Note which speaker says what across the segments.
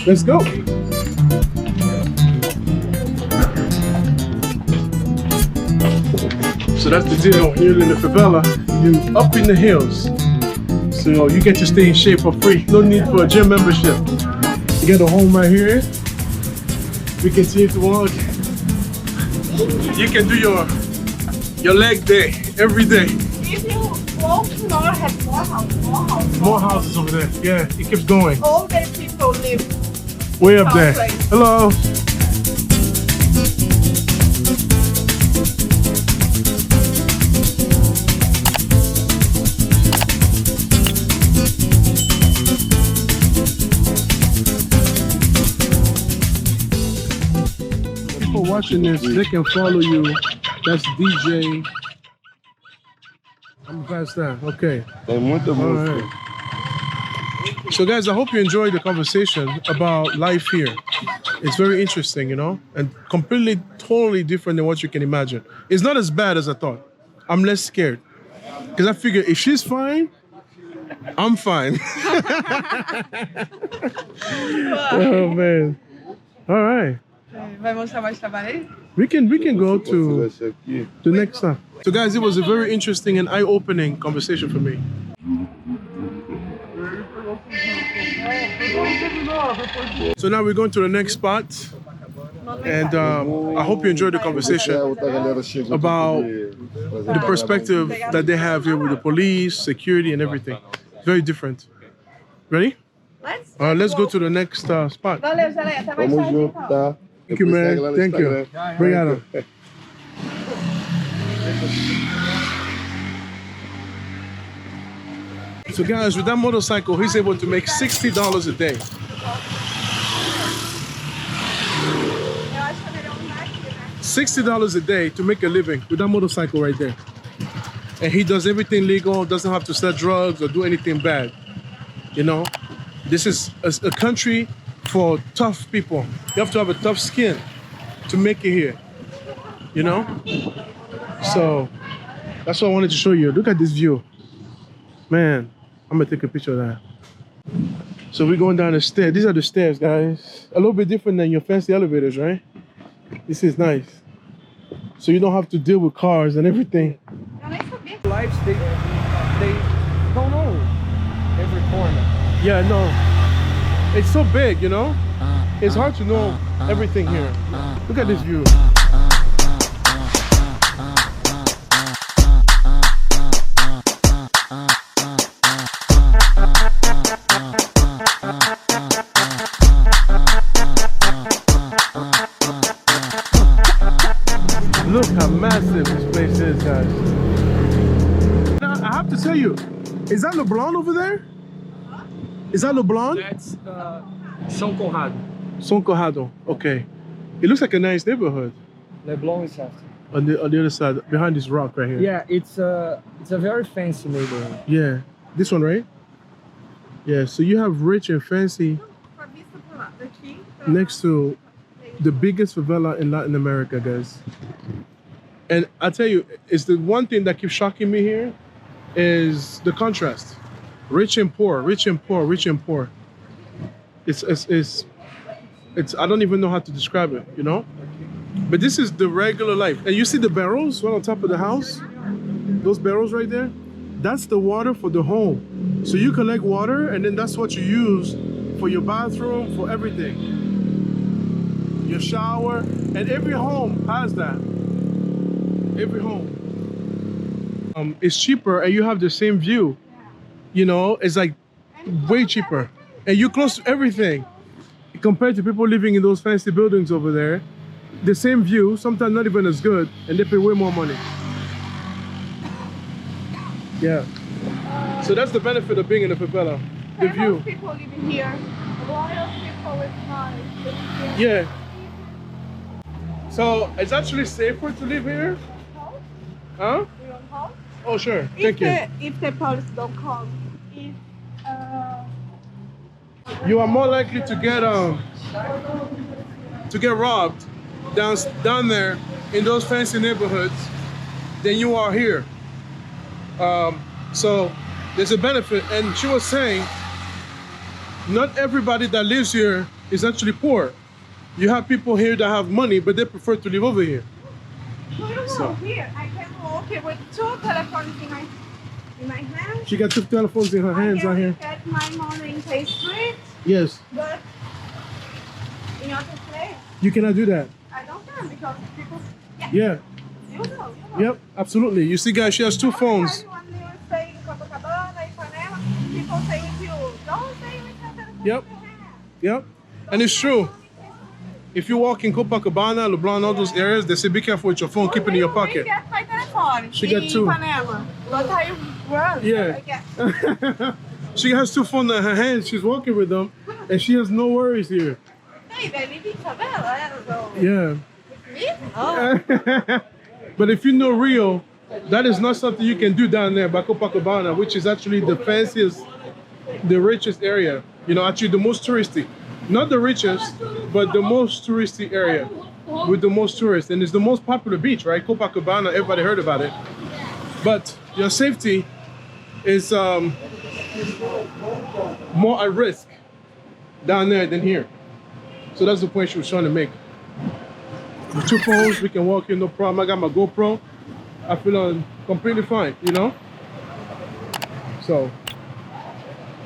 Speaker 1: Let's go. So that's the deal. Here in the favela, you're up in the hills. So you get to stay in shape for free. No need for a gym membership. You get a home right here. We continue to walk. You can do your leg day every day.
Speaker 2: If you walk more, have more houses.
Speaker 1: More houses over there. Yeah, it keeps going.
Speaker 2: All the people live
Speaker 1: Way up there.
Speaker 2: place.
Speaker 1: Hello. People watching this, they can follow you. That's DJ. I'm past that. Okay. All right. So guys, I hope you enjoyed the conversation about life here. It's very interesting, you know, and completely, totally different than what you can imagine. It's not as bad as I thought. I'm less scared because I figure if she's fine, I'm fine. Oh man. All right.
Speaker 2: Vai mostrar mais trabalho aí?
Speaker 1: We can go to the next time. So guys, it was a very interesting and eye-opening conversation for me. So now we're going to the next spot, and I hope you enjoyed the conversation about the perspective that they have here with the police, security, and everything. Very different. Ready? Let's go to the next spot.
Speaker 2: Valeu, Zé, até mais tarde, então.
Speaker 1: Thank you, man. Thank you. Obrigado. So guys, with that motorcycle, he's able to make $60 a day.
Speaker 2: Eu acho que é melhor mudar aqui, né?
Speaker 1: $60 a day to make a living with that motorcycle right there. And he does everything legal, doesn't have to sell drugs or do anything bad. You know, this is a country for tough people. You have to have a tough skin to make it here, you know? So that's what I wanted to show you. Look at this view. Man, I'm gonna take a picture of that. So we're going down the stairs. These are the stairs, guys. A little bit different than your fancy elevators, right? This is nice. So you don't have to deal with cars and everything.
Speaker 2: Eu nem sabia.
Speaker 3: Lives, they don't know every corner.
Speaker 1: Yeah, no. It's so big, you know? It's hard to know everything here. Look at this view. Look how massive this place is, guys. Now, I have to tell you, is that LeBlanc over there? Is that LeBlanc?
Speaker 3: That's São Conrado.
Speaker 1: São Conrado. Okay. It looks like a nice neighborhood.
Speaker 3: Leblon is after.
Speaker 1: On the other side, behind this rock right here.
Speaker 3: Yeah, it's a very fancy neighborhood.
Speaker 1: Yeah. This one, right? Yeah. So you have rich and fancy
Speaker 2: Com a vista pra lá, daqui pra
Speaker 1: next to the biggest favela in Latin America, guys. And I tell you, it's the one thing that keeps shocking me here is the contrast. Rich and poor, rich and poor, rich and poor. It's I don't even know how to describe it, you know? But this is the regular life. And you see the barrels right on top of the house? Those barrels right there? That's the water for the home. So you collect water and then that's what you use for your bathroom, for everything. Your shower, and every home has that. Every home. It's cheaper and you have the same view. You know, it's like way cheaper. And you're close to everything. Compared to people living in those fancy buildings over there, the same view, sometimes not even as good, and they pay way more money. Yeah. So that's the benefit of being in a favela. The view.
Speaker 2: Most people living here. A lot of people with cars.
Speaker 1: Yeah. So it's actually safer to live here? Huh?
Speaker 2: We don't have.
Speaker 1: Oh, sure. Thank you.
Speaker 2: If the police don't come,
Speaker 1: You are more likely to get robbed down there in those fancy neighborhoods than you are here. So there's a benefit. And she was saying, not everybody that lives here is actually poor. You have people here that have money, but they prefer to live over here.
Speaker 2: No, no, no.
Speaker 1: So-
Speaker 2: Here, I can walk with two telephones in my hand.
Speaker 1: She got 2 telephones in her hands
Speaker 2: I can
Speaker 1: out here.
Speaker 2: get my money in Pay Street,
Speaker 1: Yes,
Speaker 2: but in other place,
Speaker 1: you cannot do that.
Speaker 2: I don't can because people.
Speaker 1: Yeah,
Speaker 2: You know.
Speaker 1: yep, absolutely. You see, guys, she has 2 phones.
Speaker 2: When you stay in Copacabana, Ipanema, people say if you don't stay with your telephone
Speaker 1: Yep.
Speaker 2: in your hand.
Speaker 1: Yep, and it's true. If you walk in Copacabana, LeBlanc, all those areas, they say be careful with your phone, keep it in your pocket.
Speaker 2: I get my telephone.
Speaker 1: She got
Speaker 2: in
Speaker 1: 2.
Speaker 2: Ipanema. But I run.
Speaker 1: Yeah.
Speaker 2: I get.
Speaker 1: She has 2 phones in her hands. She's walking with them, and she has no worries here.
Speaker 2: Hey, they live in Favela, so.
Speaker 1: Yeah.
Speaker 2: Me? Oh.
Speaker 1: But if you know Rio, that is not something you can do down there by Copacabana, which is actually the fanciest, the richest area. You know, actually the most touristy. Not the richest, but the most touristy area with the most tourists. And it's the most popular beach, right? Copacabana, everybody heard about it. But your safety is more at risk down there than here. So that's the point she was trying to make. With 2 phones, we can walk here, no problem. I got my GoPro. I feel completely fine, you know? So,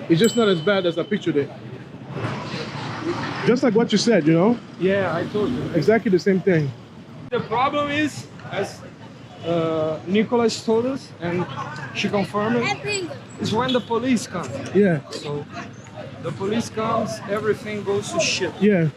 Speaker 1: it's just not as bad as I pictured it. Just like what you said, you know?
Speaker 3: Yeah, I told you.
Speaker 1: Exactly the same thing.
Speaker 3: The problem is, as Nicholas told us, and she confirmed it, is when the police come.
Speaker 1: Yeah,
Speaker 3: So the police comes, everything goes to shit.
Speaker 1: yeah.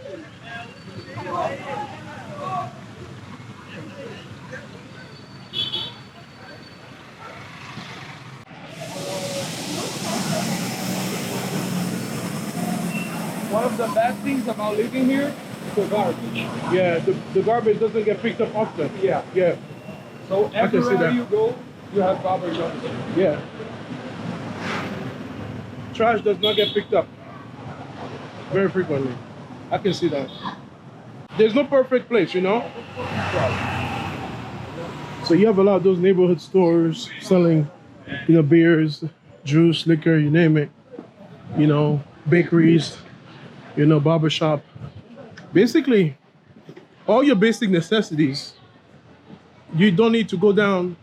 Speaker 3: One of the bad things about living here is the garbage.
Speaker 1: Yeah, the garbage doesn't get picked up often.
Speaker 3: Yeah.
Speaker 1: Yeah,
Speaker 3: So
Speaker 1: can see
Speaker 3: everywhere
Speaker 1: that.
Speaker 3: you go, you have garbage on the street.
Speaker 1: yeah. Trash does not get picked up very frequently. I can see that. There's no perfect place, you know? So you have a lot of those neighborhood stores selling, you know, beers, juice, liquor, you name it. You know, bakeries, you know, barbershop. Basically, all your basic necessities, you don't need to go down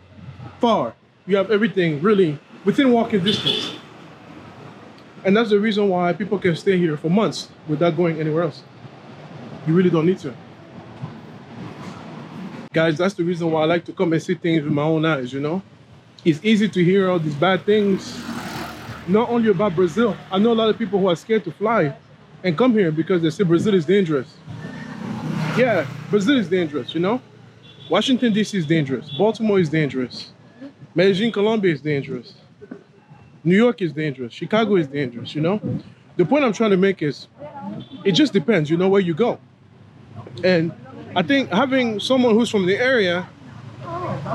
Speaker 1: far. You have everything really within walking distance. And that's the reason why people can stay here for months without going anywhere else. You really don't need to. Guys, that's the reason why I like to come and see things with my own eyes, you know? It's easy to hear all these bad things, not only about Brazil. I know a lot of people who are scared to fly and come here because they say Brazil is dangerous. Yeah, Brazil is dangerous, you know? Washington, D.C. is dangerous. Baltimore is dangerous. Medellin, Colombia is dangerous. New York is dangerous. Chicago is dangerous, you know? The point I'm trying to make is, it just depends, you know, where you go. And I think having someone who's from the area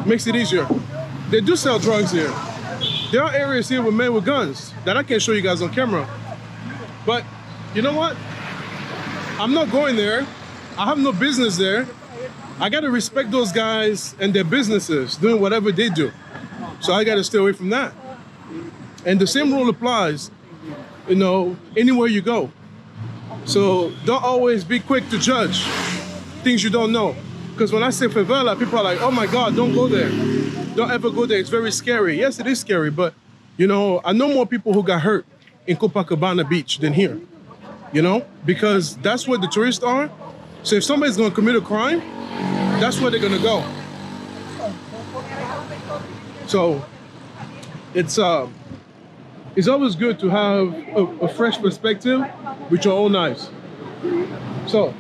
Speaker 1: makes it easier. They do sell drugs here. There are areas here with men with guns that I can't show you guys on camera. But you know what? I'm not going there. I have no business there. I gotta respect those guys and their businesses doing whatever they do. So I gotta stay away from that. And the same rule applies, you know, anywhere you go. So don't always be quick to judge things you don't know. Because when I say favela, people are like, oh my God, don't go there. Don't ever go there, it's very scary. Yes, it is scary, but you know, I know more people who got hurt in Copacabana Beach than here, you know, because that's where the tourists are. So if somebody's gonna commit a crime, that's where they're gonna go. So it's always good to have a fresh perspective with your own eyes. So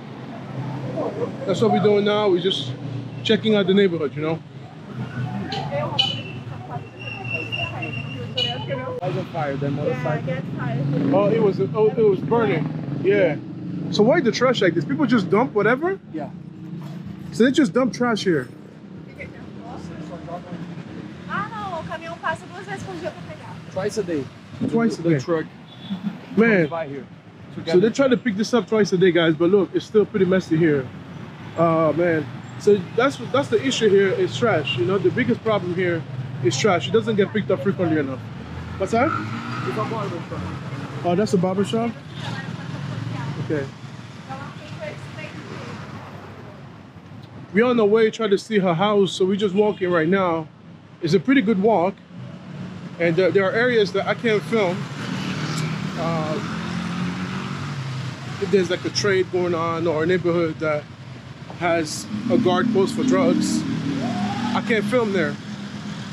Speaker 1: that's what we're doing now. We're just checking out the neighborhood, you know.
Speaker 3: Was on fire, the
Speaker 2: Yeah, I
Speaker 3: motorcycle.
Speaker 2: get tired.
Speaker 1: Oh, it was burning. Yeah. So why the trash like this? People just dump whatever?
Speaker 3: Yeah.
Speaker 1: So they just dump trash here.
Speaker 2: Ah, não, o caminhão passa 2 vezes por dia pra pegar.
Speaker 3: Twice a day.
Speaker 1: Twice a
Speaker 3: The
Speaker 1: day.
Speaker 3: truck
Speaker 1: Man,
Speaker 3: by here.
Speaker 1: so they try to pick this up twice a day, guys, but look, it's still pretty messy here. Man. So that's the issue here is trash. You know, the biggest problem here is trash. It doesn't get picked up frequently enough. What's that?
Speaker 3: It's a barber shop.
Speaker 1: Oh, that's a barber shop? Okay. we're on the way trying to see her house, so we're just walking right now. It's a pretty good walk, and there are areas that I can't film. If there's like a trade going on or a neighborhood that has a guard post for drugs, I can't film there.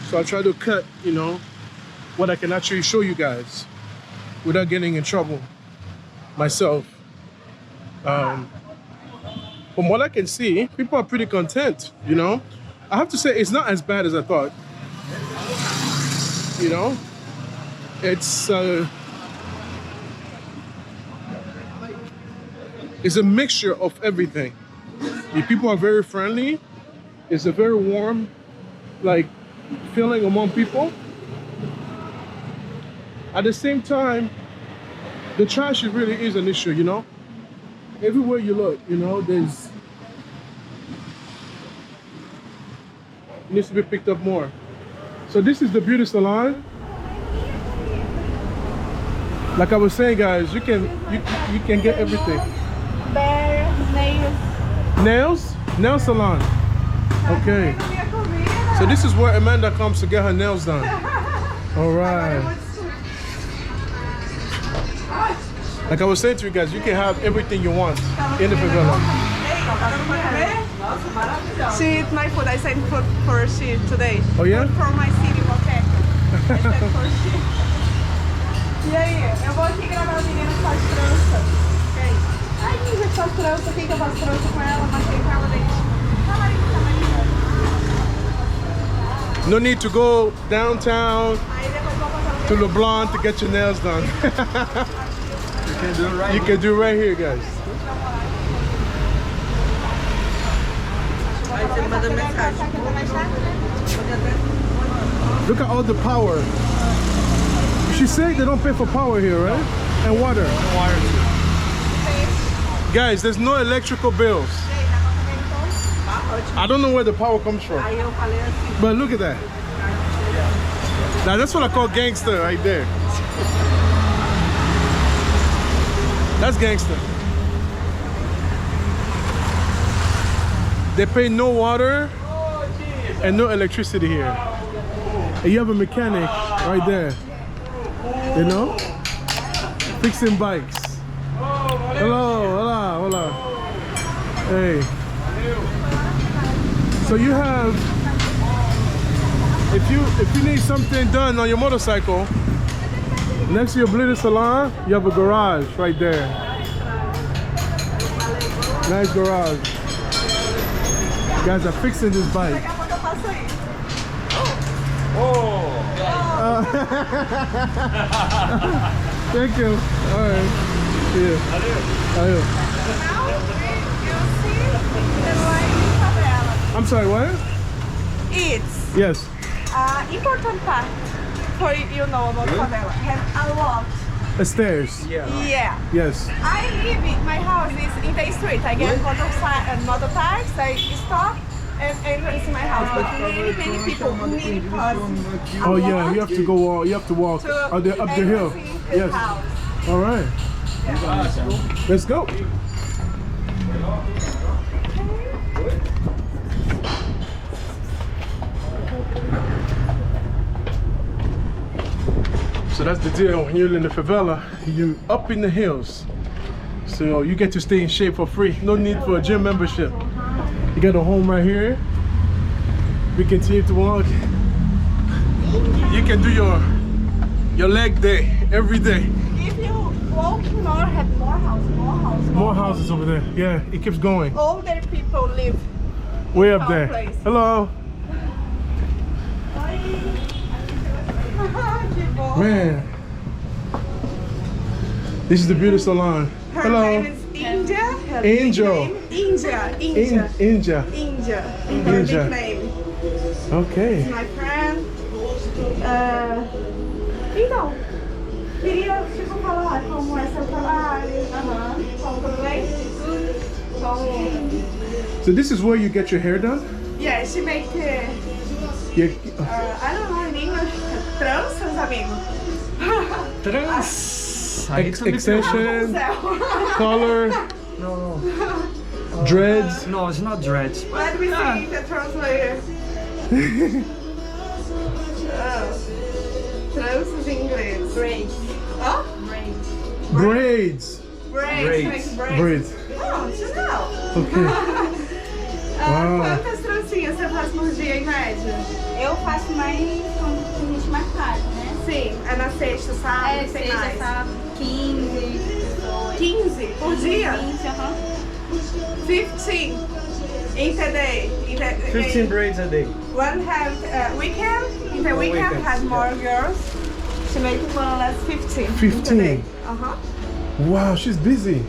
Speaker 1: So I try to cut, you know, what I can actually show you guys without getting in trouble myself. From what I can see, people are pretty content, you know. I have to say it's not as bad as I thought. You know, it's a mixture of everything. The people are very friendly. It's a very warm, like, feeling among people. At the same time, the trash really is an issue, you know. Everywhere you look, you know, it needs to be picked up more. So this is the beauty salon. Like I was saying, guys, you can get everything.
Speaker 2: Bear, nails.
Speaker 1: Nail salon. Okay. So this is where Amanda comes to get her nails done. All right. Like I was saying to you guys, you can have everything you want in the favela.
Speaker 2: She eat my food. I sent food for she today.
Speaker 1: Oh yeah?
Speaker 2: Food from my city, Moqueca. I sent for she. E aí, eu vou aqui gravar as meninas que faz trança. Okay. Ai, ninja que faz trança. Quem que eu faço trança com ela? Marquei com ela dente.
Speaker 1: No need to go downtown to LeBlanc to get your nails done. You can do it right here, guys. Look at all the power. She said they don't pay for power here, right? And water. Guys, there's no electrical bills. I don't know where the power comes from. But look at that. Now that's what I call gangster right there. That's gangster. They pay no water and no electricity here. And you have a mechanic right there. You know? Fixing bikes. Hello, hola, hola. Hey. So you have, if you need something done on your motorcycle, next to your beauty salon, you have a garage right there. Nice garage. You guys are fixing this bike. Thank you. All right. Yeah. Adios.
Speaker 2: Now you see the line in Favela.
Speaker 1: I'm sorry, what?
Speaker 2: It's
Speaker 1: Yes.
Speaker 2: important part for you know about Favela. Have a lot.
Speaker 1: The stairs.
Speaker 2: Yeah.
Speaker 1: Yes.
Speaker 2: I live in my house is in the street. I get motorbikes, I stop and enter into my house. But many people need us.
Speaker 1: Oh yeah, you have to go walk. You have to walk up the hill. Yes.
Speaker 2: House.
Speaker 1: All right. Let's go. So that's the deal. When you're in the favela, you're up in the hills. So you get to stay in shape for free. No need for a gym membership. You got a home right here. We continue to walk. You can do your leg day every day.
Speaker 2: If you walk more, have more
Speaker 1: houses over there. Yeah, it keeps going.
Speaker 2: Older people live
Speaker 1: Way
Speaker 2: in
Speaker 1: up there.
Speaker 2: place.
Speaker 1: Hello. Man. This is the beauty salon.
Speaker 2: Her
Speaker 1: Hello.
Speaker 2: name is India. Her
Speaker 1: Angel.
Speaker 2: nickname- India.
Speaker 1: India.
Speaker 2: India. Her
Speaker 1: India.
Speaker 2: nickname.
Speaker 1: Okay.
Speaker 2: My friend. Então, queria tipo falar como é seu trabalho. Como tudo bem? Como...
Speaker 1: So this is where you get your hair done?
Speaker 2: Yeah, she make
Speaker 1: Yeah.
Speaker 2: I don't know in English. Tranças, amigo.
Speaker 3: Trans. Aí tu me
Speaker 1: Extension,
Speaker 2: Céu.
Speaker 1: color.
Speaker 3: Não.
Speaker 1: Dreads.
Speaker 3: No, it's not dreads.
Speaker 2: Let me see the translator. Tranças em inglês.
Speaker 4: Braids.
Speaker 2: Hã?
Speaker 4: Braids.
Speaker 1: Braids.
Speaker 2: Braids.
Speaker 1: Braids.
Speaker 2: Não, isso não.
Speaker 1: Okay. Uau.
Speaker 2: Quantas trancinhas você faz por dia, em média?
Speaker 4: Eu faço mais quando tem gente marcada, né?
Speaker 2: Sim, é na sexta, sábado, tem
Speaker 4: sexta,
Speaker 2: mais.
Speaker 4: sábado, 15 pessoas.
Speaker 2: 15 por dia?
Speaker 4: 20, aham.
Speaker 2: 15 in the day.
Speaker 3: 15 braids a day.
Speaker 2: One have weekend. In the weekend
Speaker 3: weekends,
Speaker 2: has more girls. She make more or less 15.
Speaker 1: 15.
Speaker 2: In the day.
Speaker 1: Wow, she's busy.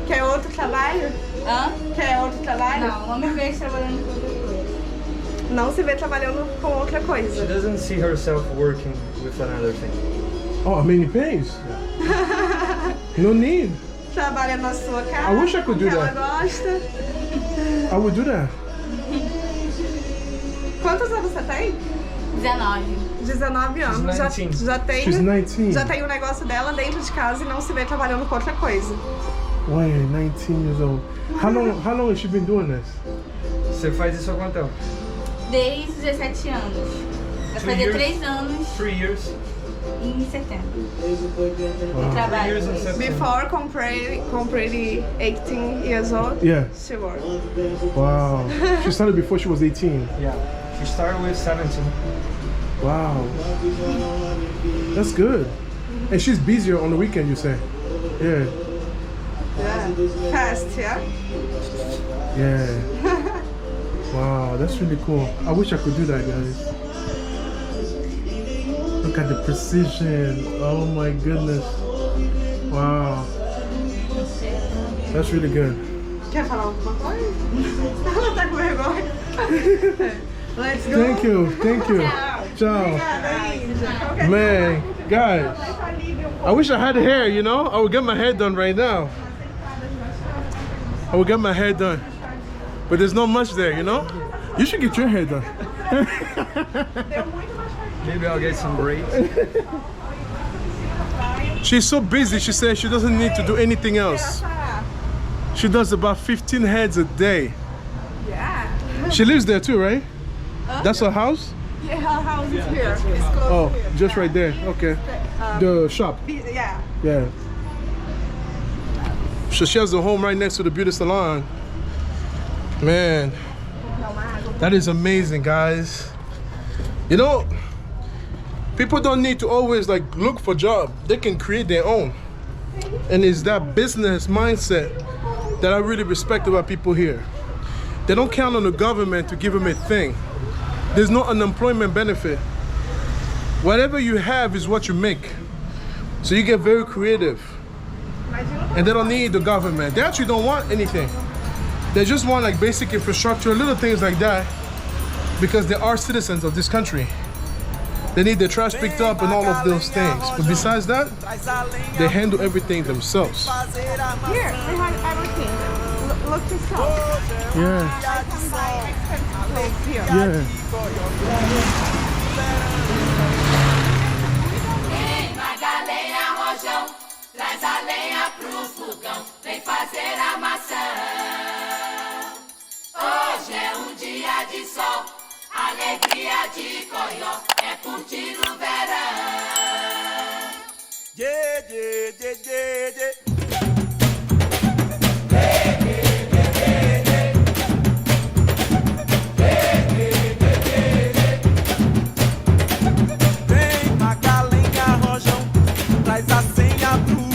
Speaker 2: Quer outro trabalho?
Speaker 4: Hã?
Speaker 2: Quer outro trabalho?
Speaker 4: Não, não me vejo trabalhando com outra coisa.
Speaker 2: Não se vê trabalhando com outra
Speaker 3: She
Speaker 2: coisa.
Speaker 3: doesn't see herself working with another thing.
Speaker 1: Oh, I mean, it pays. No need.
Speaker 2: Trabalha na sua casa.
Speaker 1: I wish I could do
Speaker 2: que ela
Speaker 1: that.
Speaker 2: gosta.
Speaker 1: I would do that.
Speaker 2: Quantos anos você tem?
Speaker 4: 19.
Speaker 2: 19 anos. Já,
Speaker 3: She's 19.
Speaker 2: já tem.
Speaker 1: She's 19.
Speaker 2: Já tem o negócio dela dentro de casa e não se vê trabalhando com outra coisa.
Speaker 1: Wait, 19 years old. How long has she been doing this?
Speaker 3: Você faz isso há quanto tempo?
Speaker 4: Desde os 17 anos. Vai fazer
Speaker 3: years.
Speaker 4: 3 anos
Speaker 3: 3 years.
Speaker 4: em setembro.
Speaker 1: Wow.
Speaker 4: Trabalho.
Speaker 3: 3 years in September.
Speaker 2: Before complete 18 years old,
Speaker 1: Yeah.
Speaker 2: she worked.
Speaker 1: Wow. She started before she was 18.
Speaker 3: Yeah. She started with 17.
Speaker 1: Wow. That's good. And she's busier on the weekend, you say? Yeah.
Speaker 2: Yeah. Fast, yeah?
Speaker 1: Yeah. Wow, that's really cool. I wish I could do that, guys. Look at the precision. Oh my goodness. Wow. That's really good.
Speaker 2: Quer falar alguma coisa? Ela tá com vergonha. Let's go.
Speaker 1: Thank you. Thank you. Ciao.
Speaker 2: Obrigada, Índia. Qualquer
Speaker 1: Man, guys,
Speaker 2: coisa, alívio um pouco.
Speaker 1: I wish I had hair, you know? I would get my hair done right now. I would get my hair done. But there's not much there, you know? You should get your hair done.
Speaker 3: Maybe I'll get some braids.
Speaker 1: She's so busy, she says she doesn't need to do anything else. She does about 15 heads a day.
Speaker 2: Yeah.
Speaker 1: She lives there too, right? That's her house?
Speaker 2: Yeah, her house is here. It's close
Speaker 1: Oh,
Speaker 2: to here.
Speaker 1: just right there. Okay. The shop.
Speaker 2: Yeah.
Speaker 1: Yeah. So she has a home right next to the beauty salon. Man, that is amazing, guys. You know, people don't need to always like look for job. They can create their own. And it's that business mindset that I really respect about people here. They don't count on the government to give them a thing. There's no unemployment benefit. Whatever you have is what you make. So you get very creative. And they don't need the government. They actually don't want anything. They just want like basic infrastructure, little things like that, because they are citizens of this country. They need their trash picked up and all of those things. But besides that, they handle everything themselves.
Speaker 2: Here, we have everything. Look this up.
Speaker 1: Yeah,
Speaker 2: I can buy expensive clothes here.
Speaker 1: yeah.
Speaker 5: Queima a lenha, rojão, traz a lenha pro fogão, vem fazer a maçã. Hoje é dia de sol, alegria de coió, é curtir o verão.
Speaker 6: Yeah, yeah, yeah, yeah, yeah. Vem, Magalenha, rojão, traz a senha pro